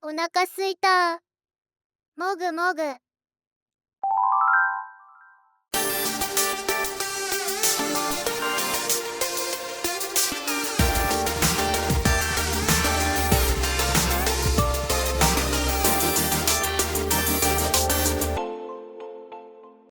お腹すいた。もぐもぐ。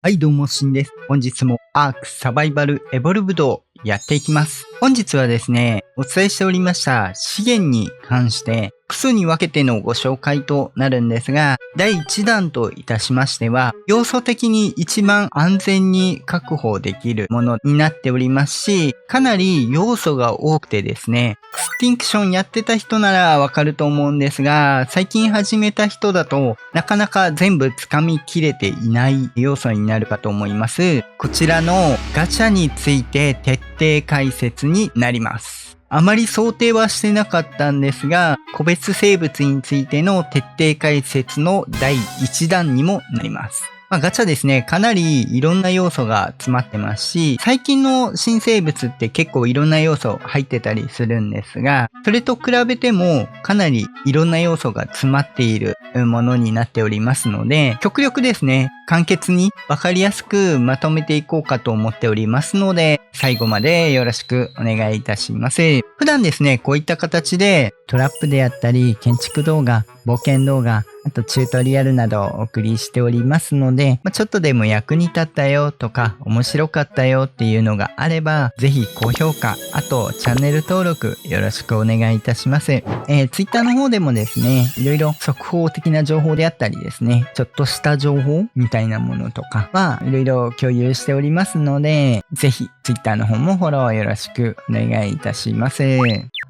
はい、どうも、しんです。本日もアークサバイバルエボルブドをやっていきます。本日はですね、お伝えしておりました資源に関して複数に分けてのご紹介となるんですが、第1弾といたしましては、要素的に一番安全に確保できるものになっておりますし、かなり要素が多くてですね、エクスティンクションやってた人ならわかると思うんですが、最近始めた人だとなかなか全部つかみきれていない要素になるかと思います。こちらのガチャについて徹底解説になります。あまり想定はしてなかったんですが、個別生物についての徹底解説の第1弾にもなります。ガチャですね、かなりいろんな要素が詰まってますし、最近の新生物って結構いろんな要素入ってたりするんですが、それと比べてもかなりいろんな要素が詰まっているものになっておりますので、極力ですね、簡潔にわかりやすくまとめていこうかと思っておりますので、最後までよろしくお願いいたします。普段ですね、こういった形でトラップであったり、建築動画、冒険動画、あとチュートリアルなどをお送りしておりますので、ちょっとでも役に立ったよとか、面白かったよっていうのがあれば、ぜひ高評価、あとチャンネル登録よろしくお願いいたします。Twitter の方でもですね、いろいろ速報的な情報であったりですね、ちょっとした情報みたいなものとかはいろいろ共有しておりますので、ぜひ Twitter の方もフォローよろしくお願いいたします。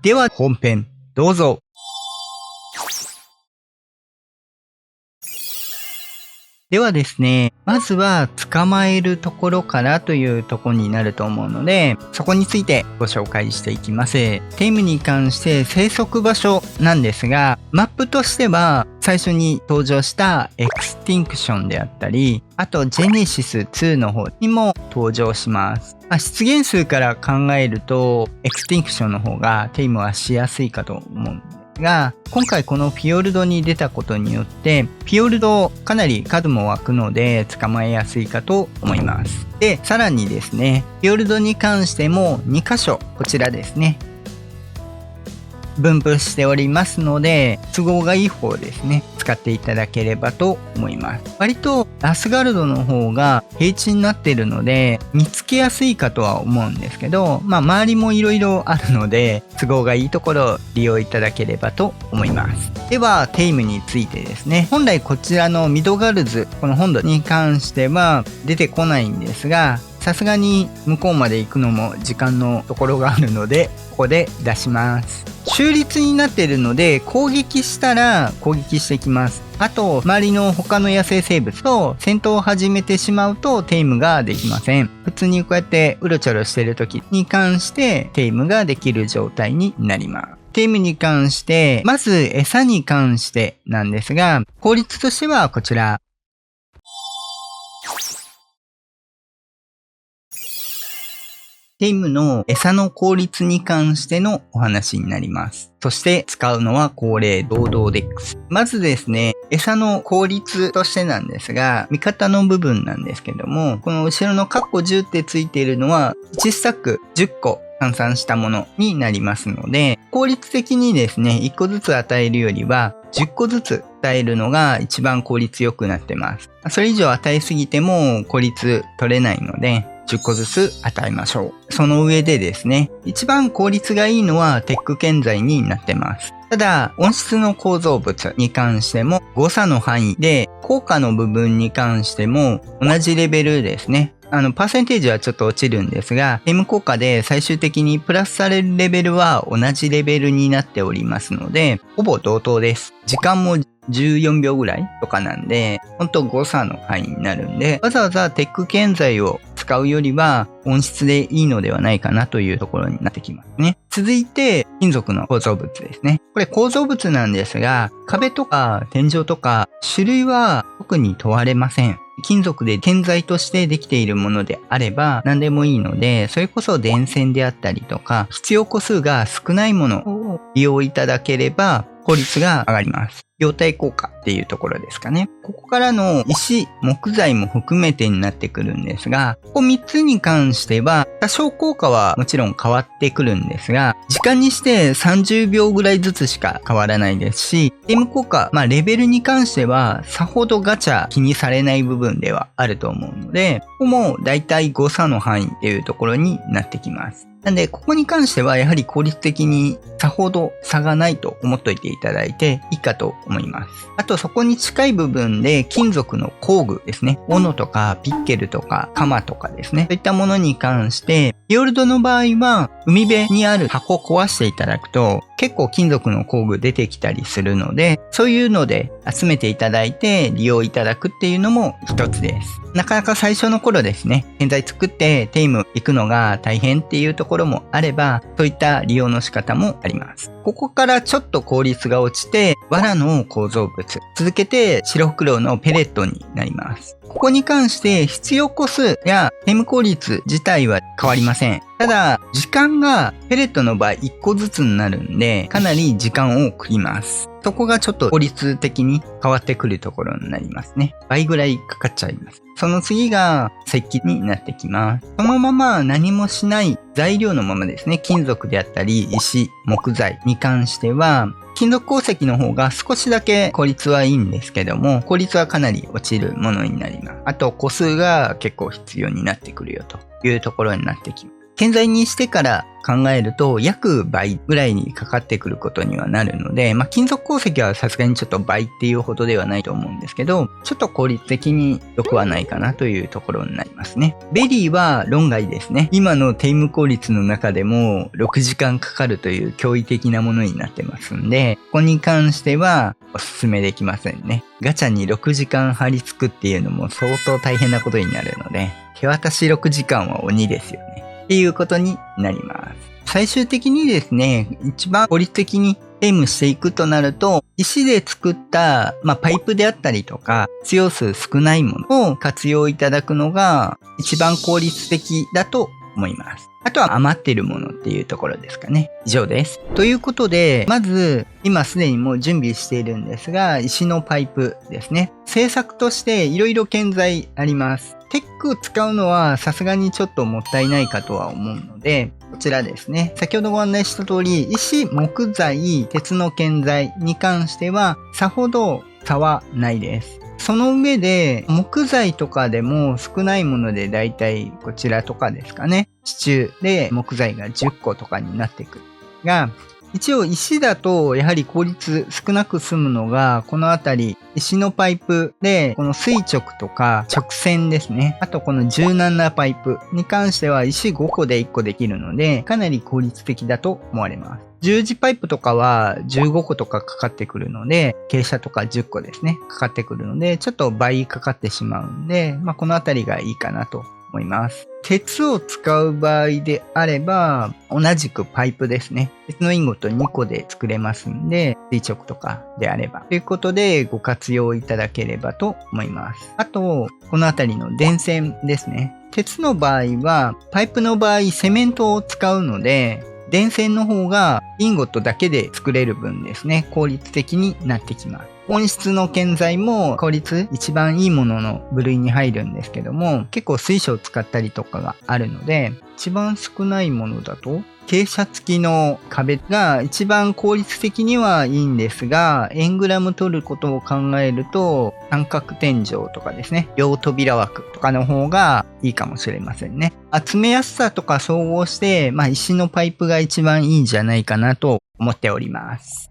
では本編どうぞ。ではですね、まずは捕まえるところからというところになると思うので、そこについてご紹介していきます。テームに関して生息場所なんですが、マップとしては最初に登場したエクスティンクションであったり、あとジェネシス2の方にも登場します。出現数から考えると、エクスティンクションの方がテームはしやすいかと思うんですが、今回このフィヨルドに出たことによって、フィヨルドかなり数も湧くので捕まえやすいかと思います。で、さらにですね、フィヨルドに関しても2箇所、こちらですね、分布しておりますので、都合がいい方ですね、使っていただければと思います。割とアスガルドの方が平地になっているので、見つけやすいかとは思うんですけど、周りもいろいろあるので、都合がいいところを利用いただければと思います。では、テイムについてですね、本来こちらのミドガルズ、この本土に関しては出てこないんですが、さすがに向こうまで行くのも時間のところがあるので、ここで出します。中立になっているので、攻撃したら攻撃してきます。あと、周りの他の野生生物と戦闘を始めてしまうとテイムができません。普通にこうやってうろちょろしている時に関してテイムができる状態になります。テイムに関して、まず餌に関してなんですが、効率としてはこちら。テイムの餌の効率に関してのお話になります。そして使うのは恒例堂々デックス。まずですね、餌の効率としてなんですが、味方の部分なんですけども、この後ろのカッコ10ってついているのは1スタック10個換算したものになりますので、効率的にですね、1個ずつ与えるよりは10個ずつ与えるのが一番効率良くなってます。それ以上与えすぎても効率取れないので、10個ずつ与えましょう。その上でですね、一番効率がいいのはテック建材になってます。ただ、温室の構造物に関しても誤差の範囲で、効果の部分に関しても同じレベルですね。パーセンテージはちょっと落ちるんですが、テーム効果で最終的にプラスされるレベルは同じレベルになっておりますので、ほぼ同等です。時間も14秒ぐらいとかなんで、ほんと誤差の範囲になるんで、わざわざテック建材を使うよりは温室でいいのではないかなというところになってきますね。続いて、金属の構造物ですね。これ構造物なんですが、壁とか天井とか種類は特に問われません。金属で建材としてできているものであれば何でもいいので、それこそ電線であったりとか、必要個数が少ないものを利用いただければ効率が上がります。業態効果っていうところですかね。ここからの石、木材も含めてになってくるんですが、ここ3つに関しては多少効果はもちろん変わってくるんですが、時間にして30秒ぐらいずつしか変わらないですし、ゲーム効果、レベルに関してはさほどガチャ気にされない部分ではあると思うので、ここもだいたい誤差の範囲っていうところになってきます。なんで、ここに関してはやはり効率的にさほど差がないと思っといていただいていいかと思います。あとそこに近い部分で金属の工具ですね。斧とかピッケルとか鎌とかですね。そういったものに関して、フィヨルドの場合は海辺にある箱を壊していただくと結構金属の工具出てきたりするので、そういうので集めていただいて利用いただくっていうのも一つです。なかなか最初の頃ですね、建材作ってテイム行くのが大変っていうところもあれば、そういった利用の仕方もあります。ここからちょっと効率が落ちて、藁の構造物、続けて白袋のペレットになります。ここに関して必要個数やテイム効率自体は変わりません。ただ、時間がペレットの場合1個ずつになるんで、かなり時間を食います。そこがちょっと効率的に変わってくるところになりますね。倍ぐらいかかっちゃいます。その次が石器になってきます。そのまま何もしない材料のままですね、金属であったり石、木材に関しては、金属鉱石の方が少しだけ効率はいいんですけども、効率はかなり落ちるものになります。あと個数が結構必要になってくるよというところになってきます。建材にしてから考えると約倍ぐらいにかかってくることにはなるので、金属鉱石はさすがにちょっと倍っていうほどではないと思うんですけど、ちょっと効率的に良くはないかなというところになりますね。ベリーは論外ですね。今のテイム効率の中でも6時間かかるという驚異的なものになってますんで、ここに関してはお勧めできませんね。ガチャに6時間貼り付くっていうのも相当大変なことになるので、手渡し6時間は鬼ですよね。っていうことになります。最終的にですね、一番効率的にゲームしていくとなると、石で作った、パイプであったりとか、必要数少ないものを活用いただくのが一番効率的だと思います。あとは余っているものっていうところですかね。以上です。ということで、まず、今すでにもう準備しているんですが、石のパイプですね。製作としていろいろ建材あります。テック使うのはさすがにちょっともったいないかとは思うので、こちらですね。先ほどご案内した通り、石、木材、鉄の建材に関してはさほど差はないです。その上で、木材とかでも少ないものでだいたいこちらとかですかね。地中で木材が10個とかになってくる。が、一応石だとやはり効率少なく済むのがこのあたり石のパイプでこの垂直とか直線ですね。あとこの柔軟なパイプに関しては石5個で1個できるのでかなり効率的だと思われます。十字パイプとかは15個とかかかってくるので傾斜とか10個ですねかかってくるのでちょっと倍かかってしまうんでこのあたりがいいかなと思います。鉄を使う場合であれば、同じくパイプですね。鉄のインゴット2個で作れますんで、垂直とかであれば。ということで、ご活用いただければと思います。あと、このあたりの電線ですね。鉄の場合は、パイプの場合、セメントを使うので、電線の方がインゴットだけで作れる分ですね、効率的になってきます。温室の建材も効率一番いいものの部類に入るんですけども、結構水晶を使ったりとかがあるので、一番少ないものだと、傾斜付きの壁が一番効率的にはいいんですが、エングラム取ることを考えると、三角天井とかですね、両扉枠とかの方がいいかもしれませんね。集めやすさとか総合して、石のパイプが一番いいんじゃないかなと思っております。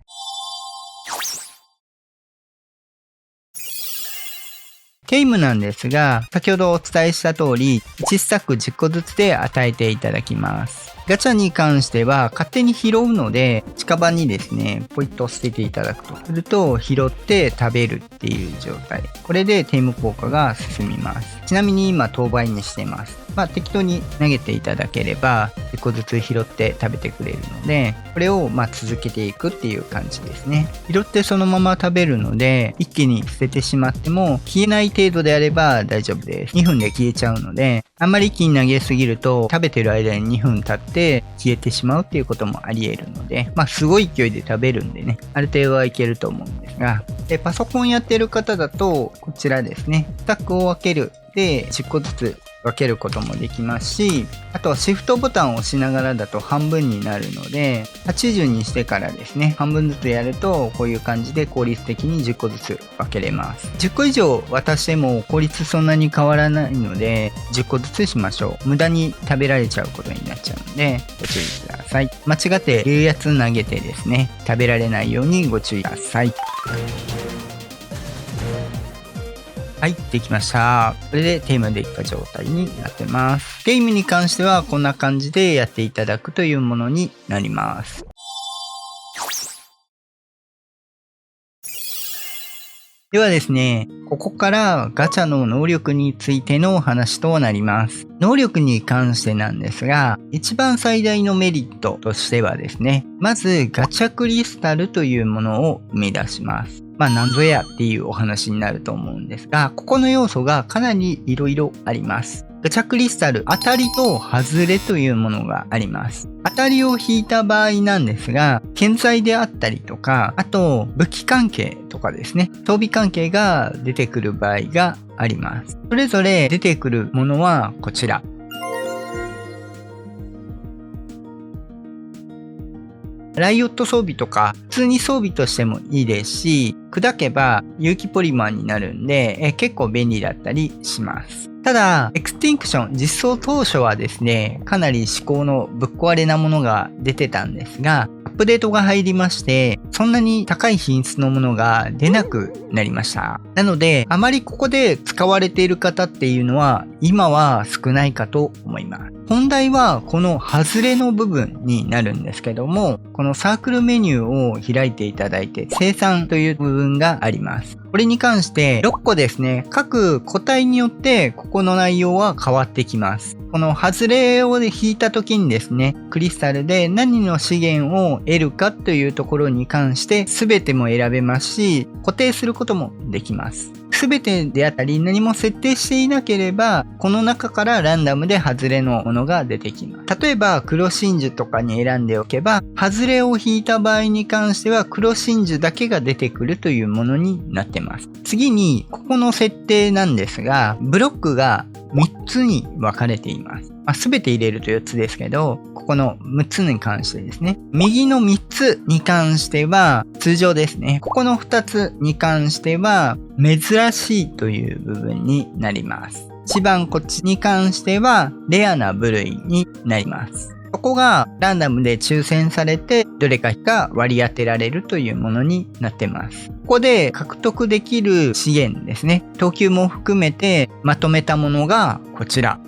テイムなんですが、先ほどお伝えした通り、1スタック10個ずつで与えていただきます。ガチャに関しては勝手に拾うので、近場にですね、ポイッと捨てていただくと。すると、拾って食べるっていう状態。これでテイム効果が進みます。ちなみに今、当倍にしてます。適当に投げていただければ、1個ずつ拾って食べてくれるので、これを続けていくっていう感じですね。拾ってそのまま食べるので、一気に捨ててしまっても、消えない程度であれば大丈夫です。2分で消えちゃうので、あんまり一気に投げすぎると食べてる間に2分経って消えてしまうっていうこともあり得るので、すごい勢いで食べるんでね、ある程度はいけると思うんですが、でパソコンやってる方だと、こちらですね、スタックを分けるで10個ずつ分けることもできますし、あとはシフトボタンを押しながらだと半分になるので、80にしてからですね、半分ずつやるとこういう感じで効率的に10個ずつ分けれます。10個以上渡しても効率そんなに変わらないので、10個ずつしましょう。無駄に食べられちゃうことになっちゃうので、ご注意ください。間違っていうやつ投げてですね、食べられないようにご注意ください。はい、できました。これでテーマできた状態になってます。ゲームに関してはこんな感じでやっていただくというものになります。ではですね、ここからガチャの能力についてのお話となります。能力に関してなんですが、一番最大のメリットとしてはですね、まずガチャクリスタルというものを生み出します。なんぞやっていうお話になると思うんですが、ここの要素がかなり色々あります。ガチャクリスタル、当たりと外れというものがあります。当たりを引いた場合なんですが、建材であったりとか、あと武器関係とかですね、装備関係が出てくる場合があります。それぞれ出てくるものはこちら。ライオット装備とか普通に装備としてもいいですし、砕けば有機ポリマーになるんで結構便利だったりします。ただ、エクスティンクション実装当初はですね、かなり思考のぶっ壊れなものが出てたんですが、アップデートが入りまして、そんなに高い品質のものが出なくなりました。なので、あまりここで使われている方っていうのは、今は少ないかと思います。本題はこの外れの部分になるんですけども、このサークルメニューを開いていただいて、生産という部分があります。これに関して6個ですね、各個体によってここの内容は変わってきます。この外れを引いた時にですね、クリスタルで何の資源を得るかというところに関して全ても選べますし、固定することもできます。全てであったり何も設定していなければ、この中からランダムで外れのものが出てきます。例えば黒真珠とかに選んでおけば、外れを引いた場合に関しては黒真珠だけが出てくるというものになってます。次にここの設定なんですが、ブロックが3つに分かれています。全て入れると4つですけど、ここの6つに関してですね。右の3つに関しては通常ですね。ここの2つに関しては珍しいという部分になります。一番こっちに関してはレアな部類になります。ここがランダムで抽選されてどれかが割り当てられるというものになってます。ここで獲得できる資源ですね。等級も含めてまとめたものがこちら。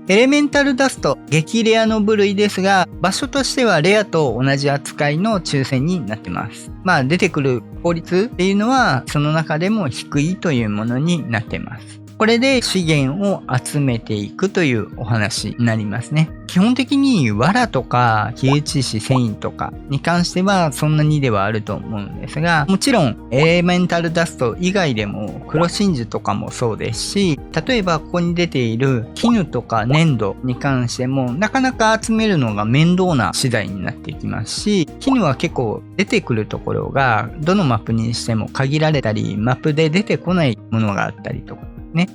エレメンタルダスト、激レアの部類ですが、場所としてはレアと同じ扱いの抽選になってます。出てくる効率っていうのは、その中でも低いというものになってます。これで資源を集めていくというお話になりますね。基本的に藁とか火打ち石繊維とかに関してはそんなにではあると思うんですが、もちろんエレメンタルダスト以外でも黒真珠とかもそうですし、例えばここに出ている絹とか粘土に関してもなかなか集めるのが面倒な次第になってきますし、絹は結構出てくるところがどのマップにしても限られたり、マップで出てこないものがあったりとか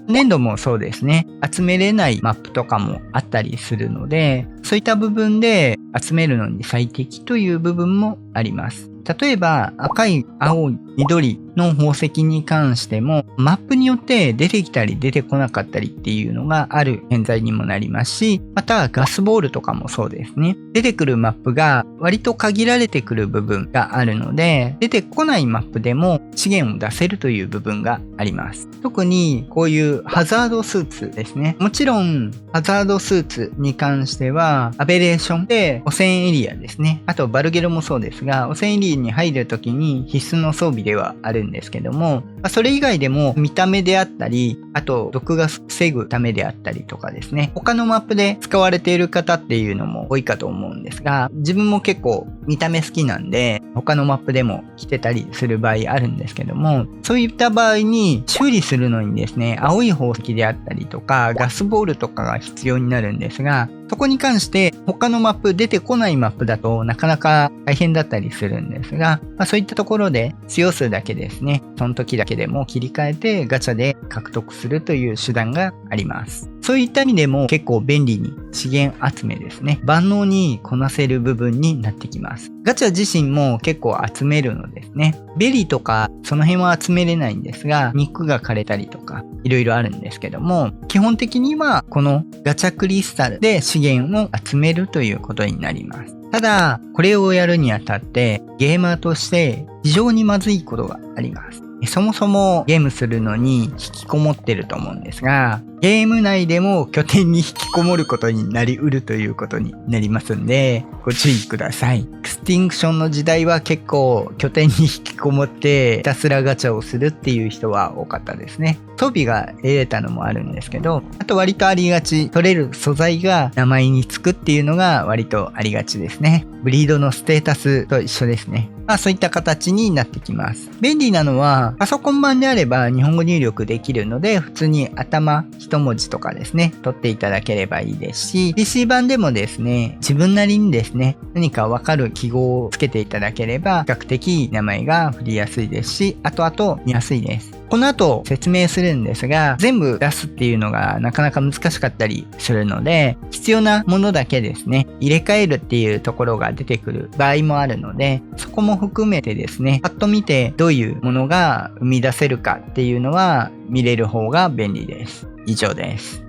粘土もそうですね。集めれないマップとかもあったりするので、そういった部分で集めるのに最適という部分もあります。例えば赤い、青い、緑の宝石に関してもマップによって出てきたり出てこなかったりっていうのがある現在にもなりますし、またガスボールとかもそうですね。出てくるマップが割と限られてくる部分があるので、出てこないマップでも資源を出せるという部分があります。特にこういうハザードスーツですね。もちろんハザードスーツに関してはアベレーションで汚染エリアですね。あとバルゲロもそうですが、汚染エリリーに入るときに必須の装備ではあるんですけども、それ以外でも見た目であったり、あと毒が防ぐためであったりとかですね、他のマップで使われている方っていうのも多いかと思うんですが、自分も結構見た目好きなんで、他のマップでも着てたりする場合あるんですけども、そういった場合に修理するのにですね、青い宝石であったりとか、ガスボールとかが必要になるんですが、そこに関して他のマップ出てこないマップだとなかなか大変だったりするんですが、そういったところで強数だけですね、その時だけでも切り替えてガチャで獲得するという手段があります。そういった意味でも結構便利に資源集めですね、万能にこなせる部分になってきます。ガチャ自身も結構集めるのですね。ベリーとかその辺は集めれないんですが、肉が枯れたりとかいろいろあるんですけども、基本的にはこのガチャクリスタルで資源を集めるということになります。ただ、これをやるにあたってゲーマーとして非常にまずいことがあります。そもそもゲームするのに引きこもってると思うんですが、ゲーム内でも拠点に引きこもることになりうるということになりますんで、ご注意ください。エクスティンクションの時代は結構拠点に引きこもってひたすらガチャをするっていう人は多かったですね。装備が得れたのもあるんですけど、あと割とありがち、取れる素材が名前につくっていうのが割とありがちですね。ブリードのステータスと一緒ですね。そういった形になってきます。便利なのは、パソコン版であれば日本語入力できるので、普通に頭一文字とかですね、取っていただければいいですし、PC 版でもですね、自分なりにですね、何かわかる記号をつけていただければ、比較的名前が振りやすいですし、後々見やすいです。この後説明するんですが、全部出すっていうのがなかなか難しかったりするので、必要なものだけですね、入れ替えるっていうところが出てくる場合もあるので、そこも含めてですね、パッと見てどういうものが生み出せるかっていうのは見れる方が便利です。以上です。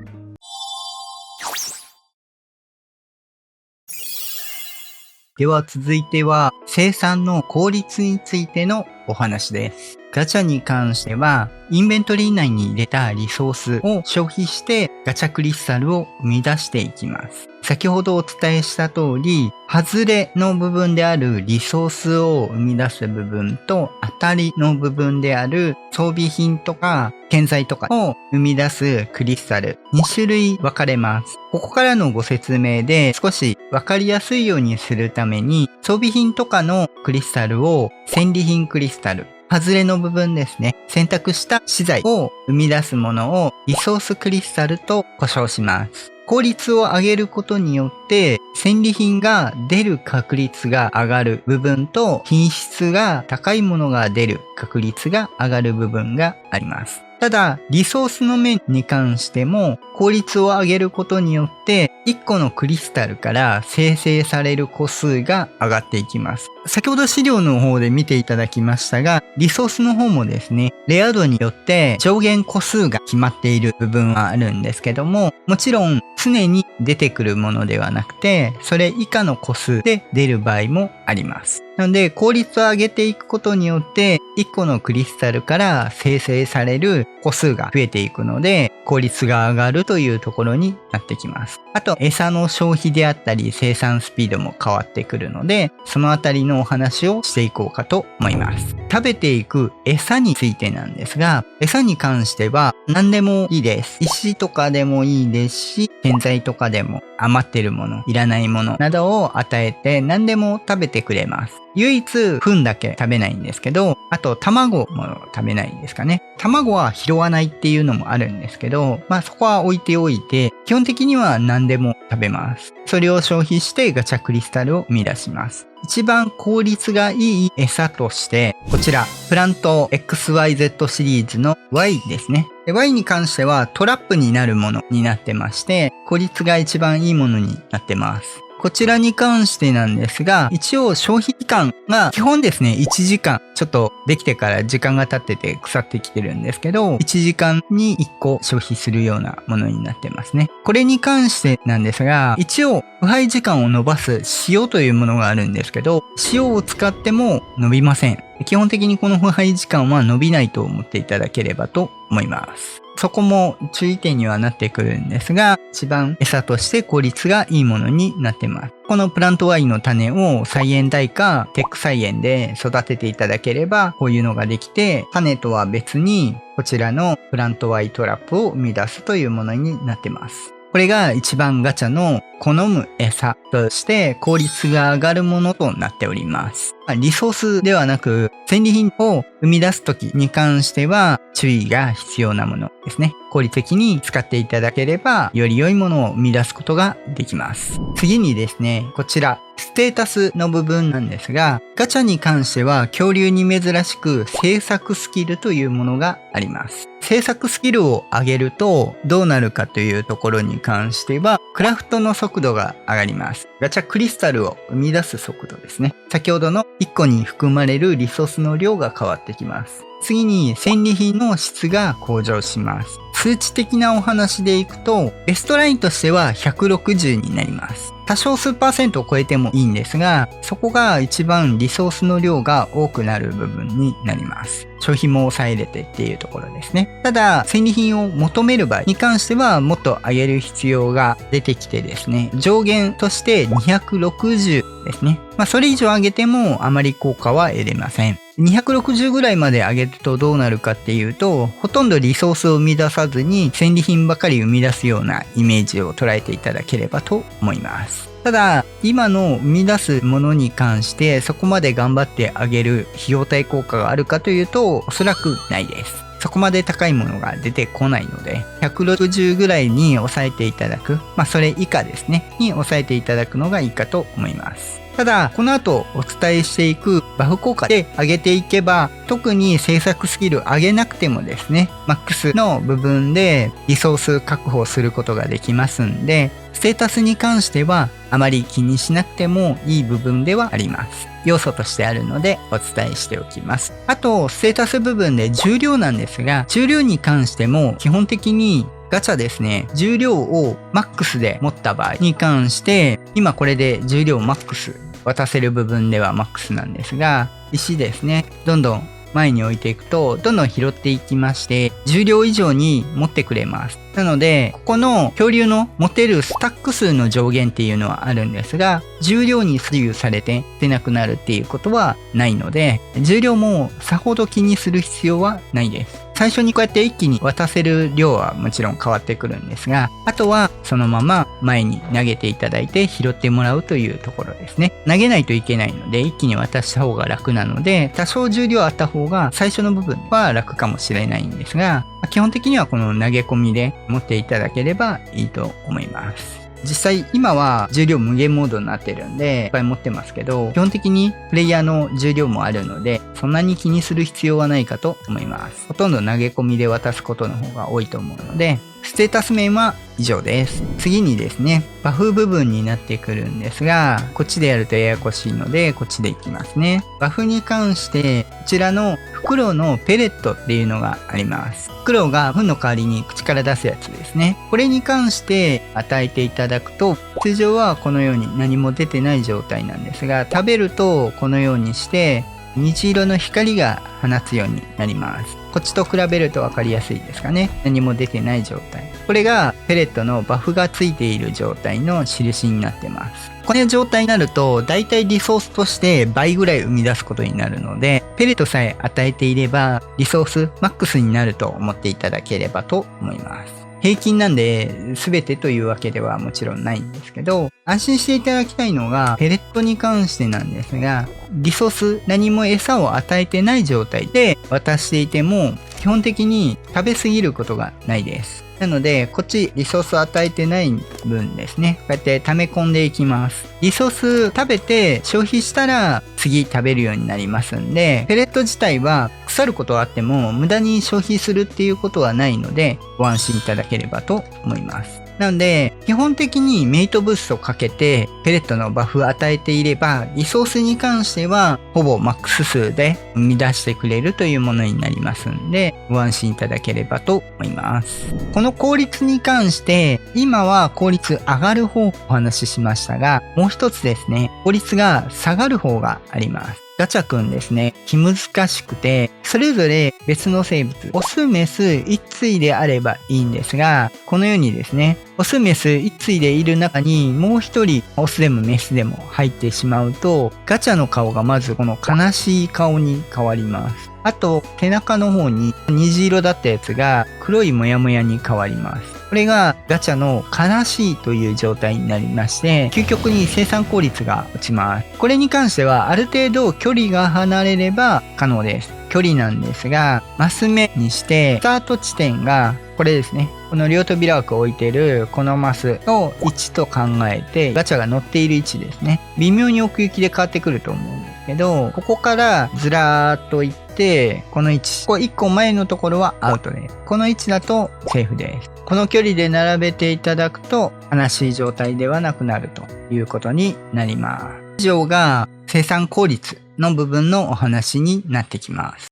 では続いては生産の効率についてのお話です。ガチャに関しては、インベントリー内に入れたリソースを消費してガチャクリスタルを生み出していきます。先ほどお伝えした通り、外れの部分であるリソースを生み出す部分と当たりの部分である装備品とか建材とかを生み出すクリスタル2種類分かれます。ここからのご説明で少し分かりやすいようにするために装備品とかのクリスタルを戦利品クリスタル、外れの部分ですね。選択した資材を生み出すものをリソースクリスタルと呼称します。効率を上げることによって戦利品が出る確率が上がる部分と品質が高いものが出る確率が上がる部分があります。ただ、リソースの面に関しても効率を上げることによって1個のクリスタルから生成される個数が上がっていきます。先ほど資料の方で見ていただきましたが、リソースの方もですね、レア度によって上限個数が決まっている部分はあるんですけども、もちろん常に出てくるものではなくて、それ以下の個数で出る場合もあります。なので、効率を上げていくことによって、1個のクリスタルから生成される個数が増えていくので、効率が上がるというところになってきます。あと、餌の消費であったり、生産スピードも変わってくるので、そのあたりのお話をしていこうかと思います。食べていく餌についてなんですが、餌に関しては何でもいいです。石とかでもいいですし、建材とかでも余ってるもの、いらないものなどを与えて何でも食べてくれます。唯一、糞だけ食べないんですけど、あと卵も食べないんですかね。卵は拾わないっていうのもあるんですけど、そこは置いておいて、基本的には何でも食べます。それを消費してガチャクリスタルを生み出します。一番効率がいい餌として、こちら、プラント XYZ シリーズの Y ですね。Y に関してはトラップになるものになってまして、効率が一番いいものになってます。こちらに関してなんですが、一応消費時間が基本ですね、1時間。ちょっとできてから時間が経ってて腐ってきてるんですけど、1時間に1個消費するようなものになってますね。これに関してなんですが、一応腐敗時間を伸ばす塩というものがあるんですけど、塩を使っても伸びません。基本的にこの腐敗時間は伸びないと思っていただければと思います。そこも注意点にはなってくるんですが、一番餌として効率がいいものになってます。このプラントワインの種を菜園台かテック菜園で育てていただければ、こういうのができて、種とは別にこちらのプラントワイトラップを生み出すというものになってます。これが一番ガチャの好む餌として効率が上がるものとなっております。リソースではなく戦利品を生み出すときに関しては注意が必要なものですね。効率的に使っていただければより良いものを生み出すことができます。次にですね、こちらステータスの部分なんですが、ガチャに関しては恐竜に珍しく制作スキルというものがあります。制作スキルを上げるとどうなるかというところに関してはクラフトの速度が上がります。ガチャクリスタルを生み出す速度ですね。先ほどの1個に含まれるリソースの量が変わってきます。次に戦利品の質が向上します。数値的なお話でいくとベストラインとしては160になります。多少数パーセントを超えてもいいんですが、そこが一番リソースの量が多くなる部分になります。消費も抑えれてっていうところですね。ただ、戦利品を求める場合に関してはもっと上げる必要が出てきてですね、上限として260ですね。それ以上上げてもあまり効果は得れません。260ぐらいまで上げるとどうなるかっていうと、ほとんどリソースを生み出さずに戦利品ばかり生み出すようなイメージを捉えていただければと思います。ただ、今の生み出すものに関してそこまで頑張ってあげる費用対効果があるかというと、おそらくないです。そこまで高いものが出てこないので、160ぐらいに抑えていただく、それ以下ですね、に抑えていただくのがいいかと思います。ただ、この後お伝えしていくバフ効果で上げていけば、特に制作スキル上げなくてもですね、マックスの部分でリソース確保することができますんで、ステータスに関してはあまり気にしなくてもいい部分ではあります。要素としてあるのでお伝えしておきます。あと、ステータス部分で重量なんですが、重量に関しても基本的にガチャですね、重量をマックスで持った場合に関して、今これで重量マックス渡せる部分ではマックスなんですが、石ですね、どんどん前に置いていくとどんどん拾っていきまして、重量以上に持ってくれます。なので、ここの恐竜の持てるスタック数の上限っていうのはあるんですが、重量に左右されて出なくなるっていうことはないので、重量もさほど気にする必要はないです。最初にこうやって一気に渡せる量はもちろん変わってくるんですが、あとはそのまま前に投げていただいて拾ってもらうというところですね。投げないといけないので一気に渡した方が楽なので、多少重量あった方が最初の部分は楽かもしれないんですが、基本的にはこの投げ込みで持っていただければいいと思います。実際今は重量無限モードになってるんでいっぱい持ってますけど、基本的にプレイヤーの重量もあるのでそんなに気にする必要はないかと思います。ほとんど投げ込みで渡すことの方が多いと思うので、ステータス面は以上です。次にですね、バフ部分になってくるんですが、こっちでやるとややこしいのでこっちでいきますね。バフに関してこちらのフクロウのペレットっていうのがあります。フクロウが糞の代わりに口から出すやつですね。これに関して与えていただくと、通常はこのように何も出てない状態なんですが、食べるとこのようにして虹色の光が放つようになります。こっちと比べると分かりやすいですかね。何も出てない状態。これがペレットのバフがついている状態の印になってます。この状態になるとだいたいリソースとして倍ぐらい生み出すことになるので、ペレットさえ与えていればリソースマックスになると思っていただければと思います。平均なんで全てというわけではもちろんないんですけど、安心していただきたいのがペレットに関してなんですが、リソース何も餌を与えてない状態で渡していても基本的に食べ過ぎることがないです。なのでこっちリソースを与えてない分ですね、こうやって溜め込んでいきます。リソース食べて消費したら次食べるようになりますんで、ペレット自体は腐ることはあっても無駄に消費するっていうことはないのでご安心いただければと思います。なので基本的にメイトブーストをかけてペレットのバフを与えていれば、リソースに関してはほぼマックス数で生み出してくれるというものになりますんで、ご安心いただければと思います。この効率に関して今は効率上がる方をお話ししましたが、もう一つですね、効率が下がる方があります。ガチャくんですね、気難しくて、それぞれ別の生物、オス、メス一対であればいいんですが、このようにですね、オス、メス一対でいる中にもう一人オスでもメスでも入ってしまうと、ガチャの顔がまずこの悲しい顔に変わります。あと、背中の方に虹色だったやつが黒いモヤモヤに変わります。これがガチャの悲しいという状態になりまして、究極に生産効率が落ちます。これに関してはある程度距離が離れれば可能です。距離なんですが、マス目にして、スタート地点がこれですね。この両扉枠を置いているこのマスを1と考えて、ガチャが乗っている位置ですね。微妙に奥行きで変わってくると思うんですけど、ここからずらーっといって、この位置、これ1個前のところはアウトです。この位置だとセーフです。この距離で並べていただくと悲しい状態ではなくなるということになります。以上が生産効率の部分のお話になってきます。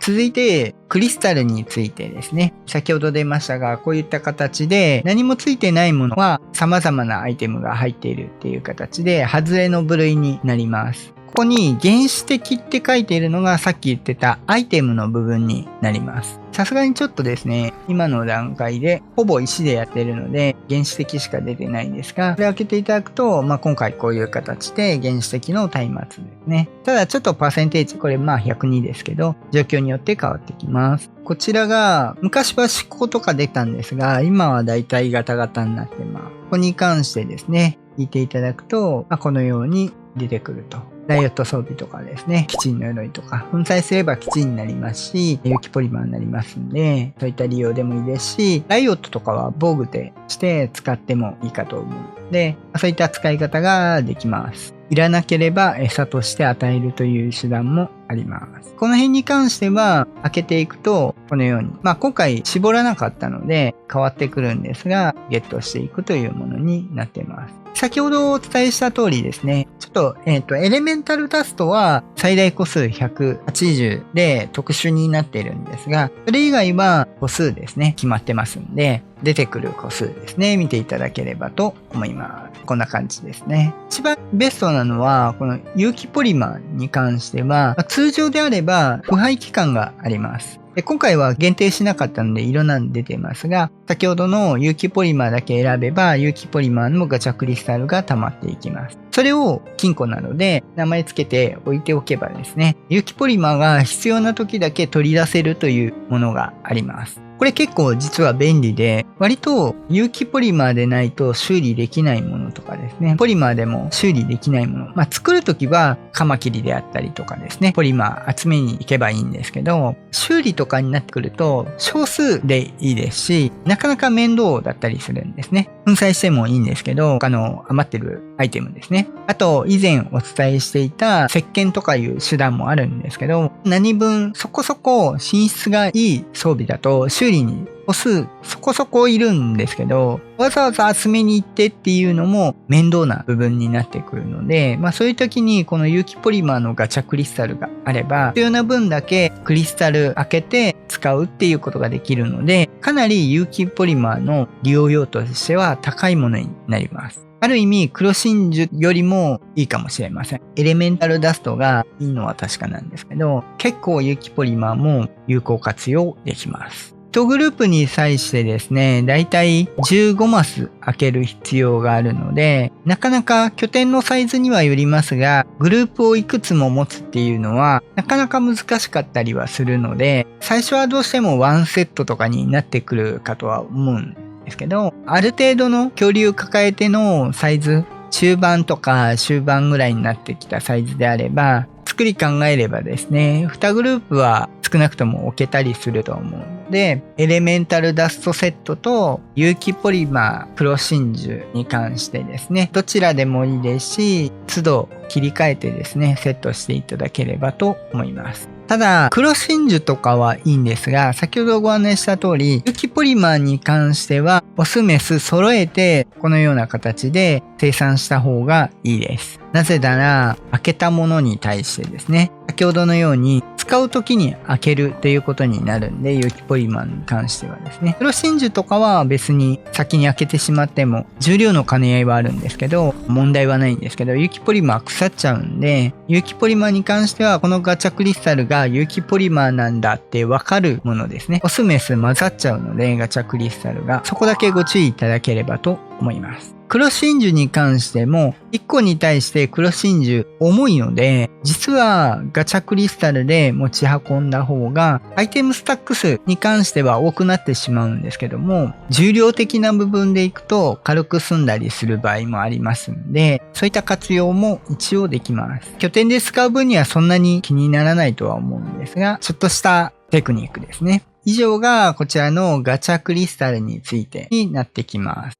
続いて、クリスタルについてですね。先ほど出ましたが、こういった形で何もついてないものは様々なアイテムが入っているっていう形で、外れの部類になります。ここに原始的って書いているのがさっき言ってたアイテムの部分になります。さすがにちょっとですね、今の段階でほぼ石でやってるので原始的しか出てないんですが、これ開けていただくと、今回こういう形で原始的の松明ですね。ただちょっとパーセンテージ、これ102ですけど、状況によって変わってきます。こちらが昔は執行とか出たんですが、今はだいたいガタガタになってます。ここに関してですね、引いていただくと、このように出てくると。ライオット装備とかですね、基地の鎧とか、粉砕すれば基地になりますし、有機ポリマーになりますんで、そういった利用でもいいですし、ライオットとかは防具でして使ってもいいかと思うので、そういった使い方ができます。いらなければ餌として与えるという手段もあります。この辺に関しては開けていくとこのように、今回絞らなかったので変わってくるんですが、ゲットしていくというものになっています。先ほどお伝えした通りですね、ちょっと、エレメンタルダストは最大個数180で特殊になっているんですが、それ以外は個数ですね、決まってますんで、出てくる個数ですね、見ていただければと思います。こんな感じですね。一番ベストなのは、この有機ポリマーに関しては、通常であれば腐敗期間があります。今回は限定しなかったので色なんで出てますが、先ほどの有機ポリマーだけ選べば、有機ポリマーのガチャクリスタルが溜まっていきます。それを金庫なので名前つけて置いておけばですね、有機ポリマーが必要な時だけ取り出せるというものがあります。これ結構実は便利で、割と有機ポリマーでないと修理できないものとかですね、ポリマーでも修理できないもの、作るときはカマキリであったりとかですね、ポリマー集めに行けばいいんですけど、修理とかになってくると少数でいいですし、なかなか面倒だったりするんですね。粉砕してもいいんですけど、他の余ってるアイテムですね。あと、以前お伝えしていた石鹸とかいう手段もあるんですけど、何分そこそこ品質がいい装備だと修理に個数そこそこいるんですけど、わざわざ集めに行ってっていうのも面倒な部分になってくるので、そういう時にこの有機ポリマーのガチャクリスタルがあれば、必要な分だけクリスタル開けて使うっていうことができるので、かなり有機ポリマーの利用用途としては高いものになります。ある意味、黒真珠よりもいいかもしれません。エレメンタルダストがいいのは確かなんですけど、結構有機ポリマーも有効活用できます。1グループに際してですね、だいたい15マス開ける必要があるので、なかなか拠点のサイズにはよりますが、グループをいくつも持つっていうのは、なかなか難しかったりはするので、最初はどうしてもワンセットとかになってくるかとは思うんですけど、ある程度の恐竜抱えてのサイズ、中盤とか終盤ぐらいになってきたサイズであれば、作り考えればですね、2グループは少なくとも置けたりすると思うので、エレメンタルダストセットと有機ポリマー黒真珠に関してですね、どちらでもいいですし、都度切り替えてですね、セットしていただければと思います。ただ、黒真珠とかはいいんですが、先ほどご案内した通り、有機ポリマーに関しては、オスメス揃えて、このような形で生産した方がいいです。なぜなら、開けたものに対してですね、先ほどのように使う時に開けるということになるんで、有機ポリマーに関してはですね。黒真珠とかは別に先に開けてしまっても、重量の兼ね合いはあるんですけど、問題はないんですけど、有機ポリマー腐っちゃうんで、有機ポリマーに関しては、このガチャクリスタルが有機ポリマーなんだってわかるものですね。オスメス混ざっちゃうので、ガチャクリスタルが。そこだけご注意いただければと思います。黒真珠に関しても、1個に対して黒真珠重いので、実はガチャクリスタルで持ち運んだ方が、アイテムスタック数に関しては多くなってしまうんですけども、重量的な部分でいくと軽く済んだりする場合もありますんで、そういった活用も一応できます。拠点で使う分にはそんなに気にならないとは思うんですが、ちょっとしたテクニックですね。以上がこちらのガチャクリスタルについてになってきます。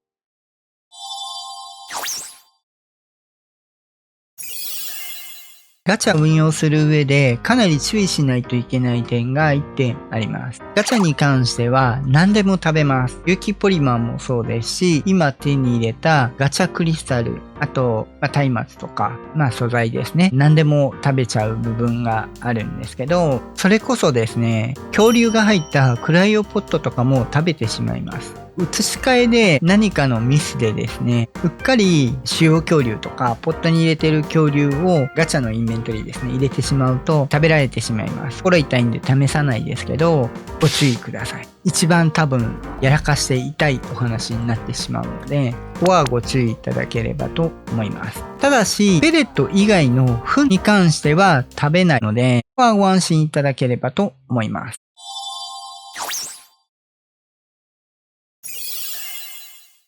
ガチャを運用する上でかなり注意しないといけない点が1点あります。ガチャに関しては何でも食べます。有機ポリマーもそうですし、今手に入れたガチャクリスタル、あと、松明とか、素材ですね。何でも食べちゃう部分があるんですけど、それこそですね、恐竜が入ったクライオポットとかも食べてしまいます。移し替えで何かのミスでですね、うっかり主要恐竜とかポットに入れてる恐竜をガチャのインベントリーですね、入れてしまうと食べられてしまいます。心痛いんで試さないですけど、ご注意ください。一番多分やらかして痛いお話になってしまうので、ここはご注意いただければと思います。ただし、ペレット以外の糞に関しては食べないので、ここはご安心いただければと思います。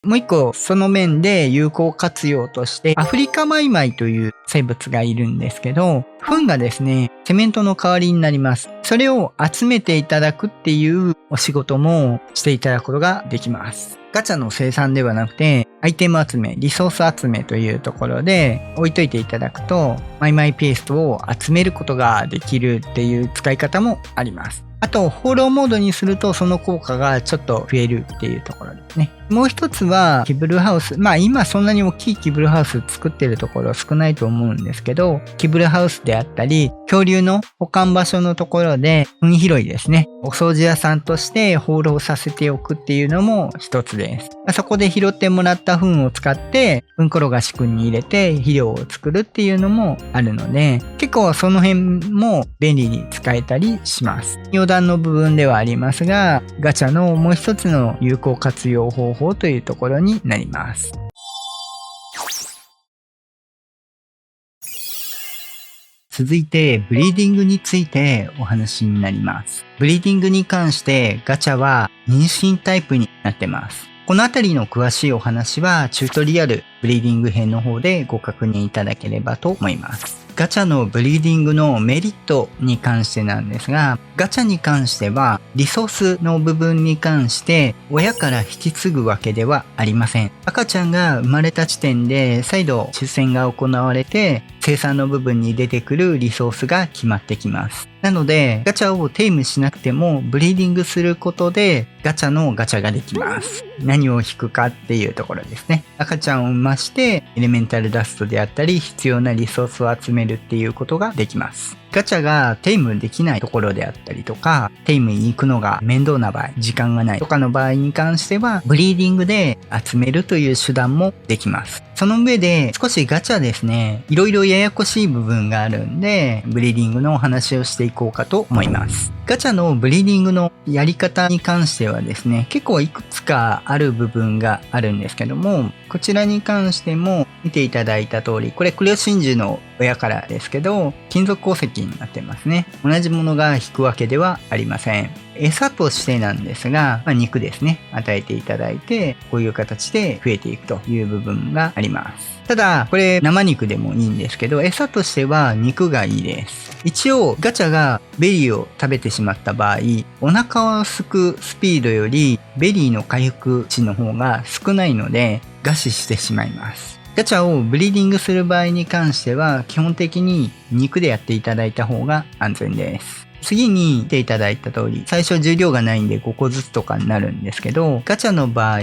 もう一個、その面で有効活用として、アフリカマイマイという生物がいるんですけど、糞がですね、セメントの代わりになります。それを集めていただくっていうお仕事もしていただくことができます。ガチャの生産ではなくて、アイテム集め、リソース集めというところで置いといていただくと、マイマイペーストを集めることができるっていう使い方もあります。あと、放浪モードにするとその効果がちょっと増えるっていうところですね。もう一つは、キブルハウス。今そんなに大きいキブルハウス作ってるところ少ないと思うんですけど、キブルハウスであったり、恐竜の保管場所のところで、糞拾いですね。お掃除屋さんとして放浪させておくっていうのも一つです。そこで拾ってもらった糞を使って、糞転がしくんに入れて肥料を作るっていうのもあるので、結構その辺も便利に使えたりします。余談の部分ではありますが、ガチャのもう一つの有効活用方法というところになります。続いて、ブリーディングについてお話になります。ブリーディングに関してガチャは妊娠タイプになってます。このあたりの詳しいお話はチュートリアルブリーディング編の方でご確認いただければと思います。ガチャのブリーディングのメリットに関してなんですが、ガチャに関してはリソースの部分に関して親から引き継ぐわけではありません。赤ちゃんが生まれた時点で再度出産が行われて生産の部分に出てくるリソースが決まってきます。なのでガチャをテイムしなくてもブリーディングすることでガチャのガチャができます。何を引くかっていうところですね。赤ちゃんを産ましてエレメンタルダストであったり必要なリソースを集めるっていうことができます。ガチャがテイムできないところであったりとか、テイムに行くのが面倒な場合、時間がないとかの場合に関しては、ブリーディングで集めるという手段もできます。その上で、少しガチャですね、いろいろややこしい部分があるんで、ブリーディングのお話をしていこうかと思います。ガチャのブリーディングのやり方に関してはですね、結構いくつかある部分があるんですけども、こちらに関しても見ていただいた通り、これクレオ真珠の親からですけど、金属鉱石になってますね。同じものが引くわけではありません。餌としてなんですが、肉ですね。与えていただいて、こういう形で増えていくという部分があります。ただ、これ生肉でもいいんですけど、餌としては肉がいいです。一応、ガチャがベリーを食べてしまった場合、お腹をすくスピードよりベリーの回復値の方が少ないので、餓死してしまいます。ガチャをブリーディングする場合に関しては、基本的に肉でやっていただいた方が安全です。次に見ていただいた通り、最初重量がないんで5個ずつとかになるんですけど、ガチャの場合、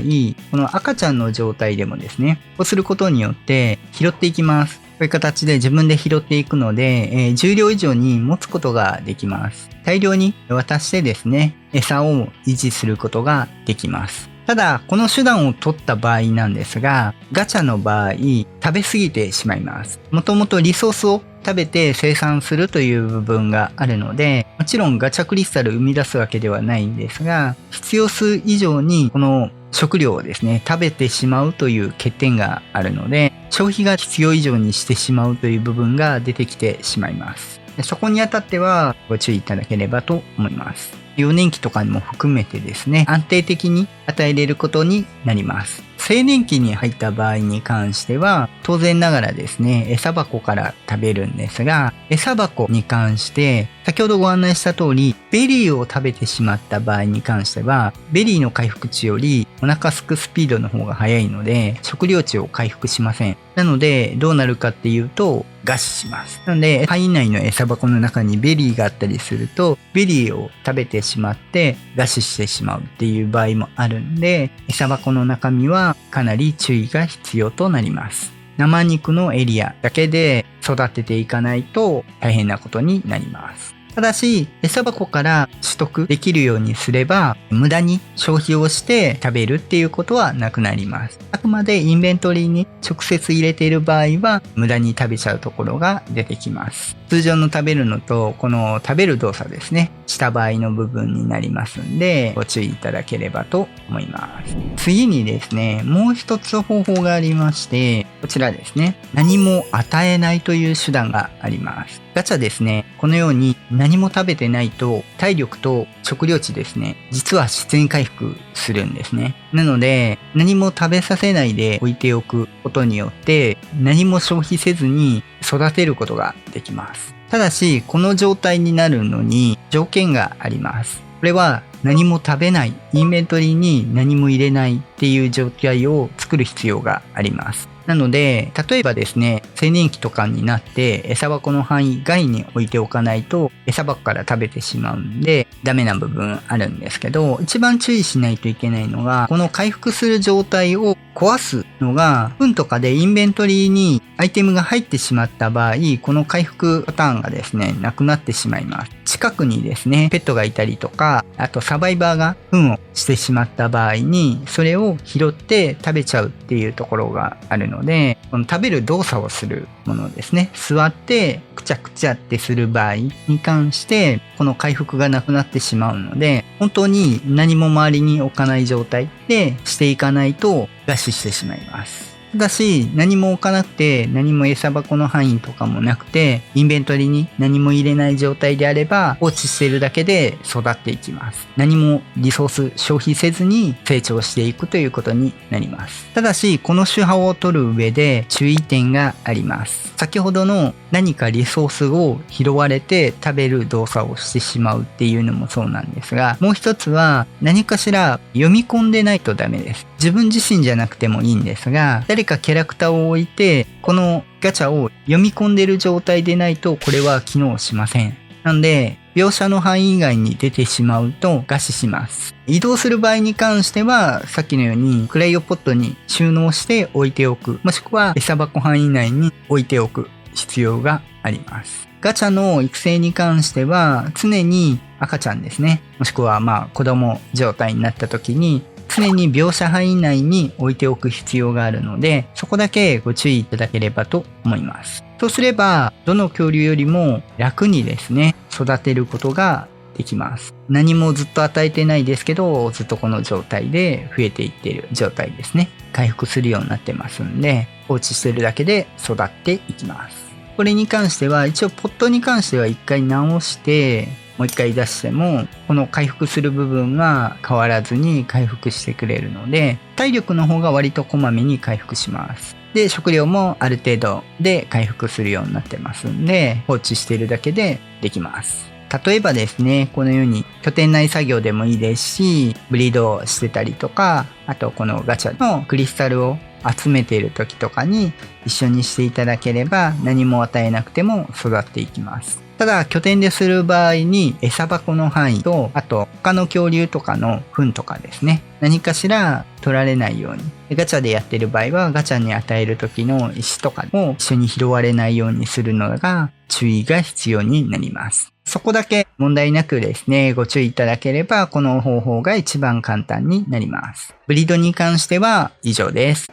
この赤ちゃんの状態でもですね、こうすることによって拾っていきます。ういう形で自分で拾っていくので、重量以上に持つことができます。大量に渡してですね、餌を維持することができます。ただ、この手段を取った場合なんですが、ガチャの場合、食べ過ぎてしまいます。もともとリソースを食べて生産するという部分があるので、もちろんガチャクリスタル生み出すわけではないんですが、必要数以上にこの食料をですね、食べてしまうという欠点があるので、消費が必要以上にしてしまうという部分が出てきてしまいます。そこにあたってはご注意いただければと思います。幼年期とかにも含めてですね、安定的に与えれることになります。青年期に入った場合に関しては、当然ながらですね、餌箱から食べるんですが、餌箱に関して、先ほどご案内した通り、ベリーを食べてしまった場合に関しては、ベリーの回復値よりお腹すくスピードの方が速いので、食料値を回復しません。なので、どうなるかっていうと、餓死します。なので、範囲内の餌箱の中にベリーがあったりすると、ベリーを食べてしまって餓死してしまうっていう場合もあるんで、餌箱の中身はかなり注意が必要となります。生肉のエリアだけで育てていかないと大変なことになります。ただし、餌箱から取得できるようにすれば、無駄に消費をして食べるっていうことはなくなります。あくまでインベントリーに直接入れている場合は、無駄に食べちゃうところが出てきます。通常の食べるのと、この食べる動作ですね、した場合の部分になりますんで、ご注意いただければと思います。次にですね、もう一つ方法がありまして、こちらですね、何も与えないという手段があります。ガチャですね、このように何も食べてないと体力と食料値ですね、実は自然回復するんですね。なので、何も食べさせないで置いておくことによって、何も消費せずに育てることができます。ただし、この状態になるのに条件があります。これは何も食べない、インベントリーに何も入れないっていう状態を作る必要があります。なので、例えばですね、青年期とかになって餌箱の範囲外に置いておかないと餌箱から食べてしまうんでダメな部分あるんですけど、一番注意しないといけないのが、この回復する状態を壊すのが、糞とかでインベントリーにアイテムが入ってしまった場合、この回復パターンがですね、なくなってしまいます。近くにですね、ペットがいたりとか、あとサバイバーが糞をしてしまった場合に、それを拾って食べちゃうっていうところがあるので、この食べる動作をするものですね、座ってくちゃくちゃってする場合に関して、この回復がなくなってしまうので、本当に何も周りに置かない状態でしていかないと餓死してしまいます。ただし、何も置かなくて、何も餌箱の範囲とかもなくて、インベントリに何も入れない状態であれば、放置しているだけで育っていきます。何もリソース消費せずに成長していくということになります。ただし、この手法を取る上で注意点があります。先ほどの何かリソースを拾われて食べる動作をしてしまうっていうのもそうなんですが、もう一つは何かしら読み込んでないとダメです。自分自身じゃなくてもいいんですが、誰かキャラクターを置いて、このガチャを読み込んでいる状態でないとこれは機能しません。なんで、描写の範囲以外に出てしまうと餓死します。移動する場合に関しては、さっきのようにクライオポットに収納して置いておく、もしくは餌箱範囲内に置いておく必要があります。ガチャの育成に関しては、常に赤ちゃんですね、もしくは子供状態になった時に、常に描写範囲内に置いておく必要があるので、そこだけご注意いただければと思います。そうすれば、どの恐竜よりも楽にですね、育てることができます。何もずっと与えてないですけど、ずっとこの状態で増えていっている状態ですね。回復するようになってますんで、放置してるだけで育っていきます。これに関しては、一応ポットに関しては一回直して、もう一回出しても、この回復する部分が変わらずに回復してくれるので、体力の方が割とこまめに回復します。で、食料もある程度で回復するようになってますんで、放置しているだけでできます。例えばですね、このように拠点内作業でもいいですし、ブリードをしてたりとか、あとこのガチャのクリスタルを集めている時とかに一緒にしていただければ何も与えなくても育っていきます。ただ拠点でする場合に餌箱の範囲と、あと他の恐竜とかの糞とかですね、何かしら取られないようにガチャでやってる場合はガチャに与える時の石とかも一緒に拾われないようにするのが注意が必要になります。そこだけ問題なくですね、ご注意いただければこの方法が一番簡単になります。ブリードに関しては以上です。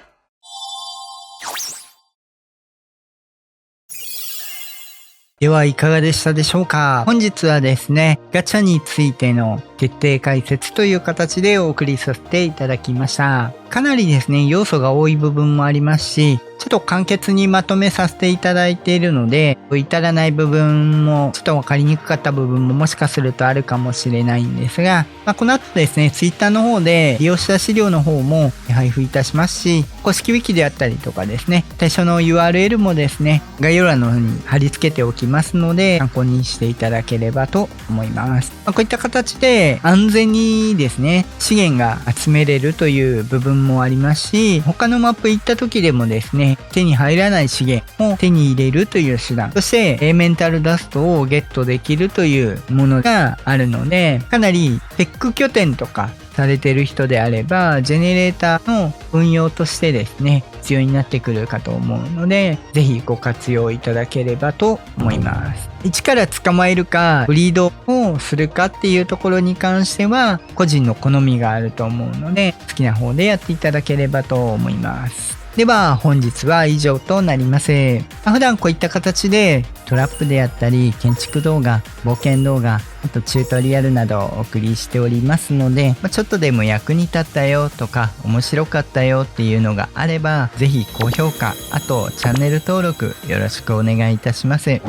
ではいかがでしたでしょうか？本日はですね、ガチャについての徹底解説という形でお送りさせていただきました。かなりですね、要素が多い部分もありますし、ちょっと簡潔にまとめさせていただいているので、至らない部分も、ちょっとわかりにくかった部分ももしかするとあるかもしれないんですが、この後ですね、Twitter の方で利用した資料の方も配布いたしますし、公式ウィキであったりとかですね、対象の URL もですね、概要欄の方に貼り付けておきますので、参考にしていただければと思います。こういった形で安全にですね、資源が集めれるという部分もありますし、他のマップ行った時でもですね、手に入らない資源を手に入れるという手段、そしてエレメンタルダストをゲットできるというものがあるので、かなりテック拠点とかされてる人であれば、ジェネレーターの運用としてですね、必要になってくるかと思うので、ぜひご活用いただければと思います。一から捕まえるか、ブリードをするかっていうところに関しては、個人の好みがあると思うので、好きな方でやっていただければと思います。では本日は以上となります。普段こういった形でトラップであったり建築動画、冒険動画、あとチュートリアルなどをお送りしておりますので、ちょっとでも役に立ったよとか面白かったよっていうのがあれば、ぜひ高評価、あとチャンネル登録よろしくお願いいたします。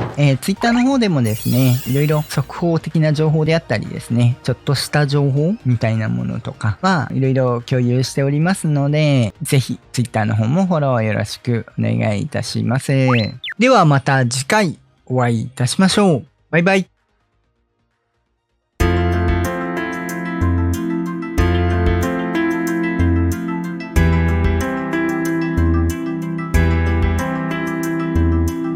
Twitter の方でもですね、いろいろ速報的な情報であったりですね、ちょっとした情報みたいなものとかはいろいろ共有しておりますので、ぜひ Twitter の方もフォローよろしくお願いいたします。ではまた次回お会いいたしましょう。バイバイ。